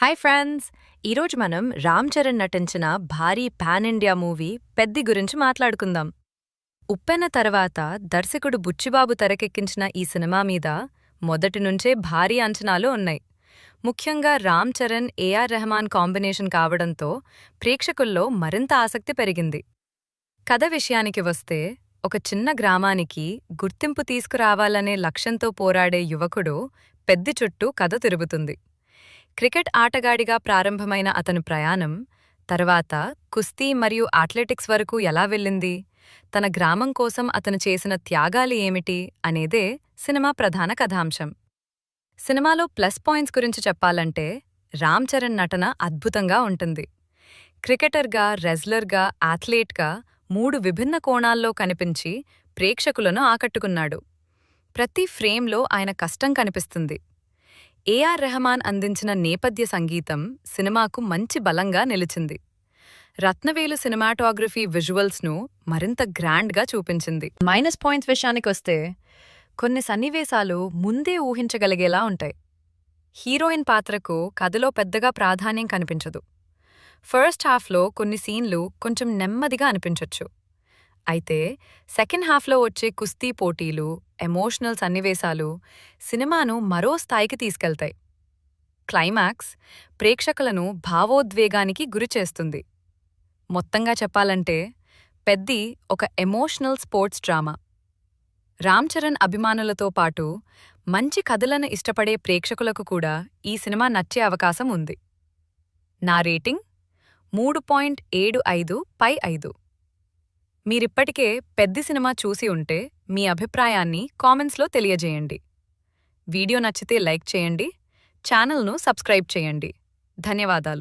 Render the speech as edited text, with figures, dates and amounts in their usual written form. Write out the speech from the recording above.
Hi friends! ఈరోజు మనం రామ్ చరణ్ నటించిన భారీ పాన్ ఇండియా మూవీ పెద్ది గురించి మాట్లాడుకుందాం. ఉప్పెన తర్వాత దర్శకుడు బుచ్చిబాబు తెరకెక్కించిన ఈ సినిమా మీద మొదటి నుంచే భారీ అంచనాలు ఉన్నాయి. ముఖ్యంగా రామ్ చరణ్, ఏఆర్ రెహమాన్ కాంబినేషన్ కావడంతో ప్రేక్షకుల్లో మరింత ఆసక్తి పెరిగింది. కథ విషయానికి వస్తే, ఒక చిన్న గ్రామానికి గుర్తింపు తీసుకురావాలనే లక్ష్యంతో పోరాడే యువకుడు పెద్ది చుట్టూ కథ తిరుగుతుంది. క్రికెట్ ఆటగాడిగా ప్రారంభమైన అతని ప్రయాణం తర్వాత కుస్తీ మరియు అథ్లెటిక్స్ వరకు ఎలా వెళ్ళింది, తన గ్రామం కోసం అతను చేసిన త్యాగాలు ఏమిటి అనేదే సినిమా ప్రధాన కథాంశం. సినిమాలో ప్లస్ పాయింట్స్ గురించి చెప్పాలంటే, రామ్ చరణ్ నటన అద్భుతంగా ఉంటుంది. క్రికెటర్గా, రెజ్లర్గా, అథ్లీట్గా 3 విభిన్న కోణాల్లో కనిపించి ప్రేక్షకులను ఆకట్టుకున్నాడు. ప్రతి ఫ్రేమ్లో ఆయన కష్టం కనిపిస్తుంది. ఏఆర్ రెహమాన్ అందించిన నేపథ్య సంగీతం సినిమాకు మంచి బలంగా నిలిచింది. రత్నవేలు సినిమాటోగ్రఫీ విజువల్స్ను మరింత గ్రాండ్గా చూపించింది. మైనస్ పాయింట్స్ విషయానికొస్తే, కొన్ని సన్నివేశాలు ముందే ఊహించగలిగేలా ఉంటాయి. హీరోయిన్ పాత్రకు కథలో పెద్దగా ప్రాధాన్యం కనిపించదు. ఫస్ట్ హాఫ్లో కొన్ని సీన్లు కొంచెం నెమ్మదిగా అనిపించొచ్చు. అయితే సెకండ్ హాఫ్లో వచ్చే కుస్తీ పోటీలు, ఎమోషనల్ సన్నివేశాలు సినిమాను మరో స్థాయికి తీసుకెళ్తాయి. క్లైమాక్స్ ప్రేక్షకులను భావోద్వేగానికి గురిచేస్తుంది. మొత్తంగా చెప్పాలంటే, పెద్ది ఒక emotional sports drama. Ram Charan అభిమానులతో పాటు మంచి కథలను ఇష్టపడే ప్రేక్షకులకు కూడా ఈ సినిమా నచ్చే అవకాశం ఉంది. నా రేటింగ్ 3.75/5. మీరిప్పటికే పెద్ది సినిమా చూసి ఉంటే మీ అభిప్రాయాన్ని కామెంట్స్లో తెలియజేయండి. వీడియో నచ్చితే లైక్ చేయండి, ఛానల్ను సబ్స్క్రైబ్ చేయండి. ధన్యవాదాలు.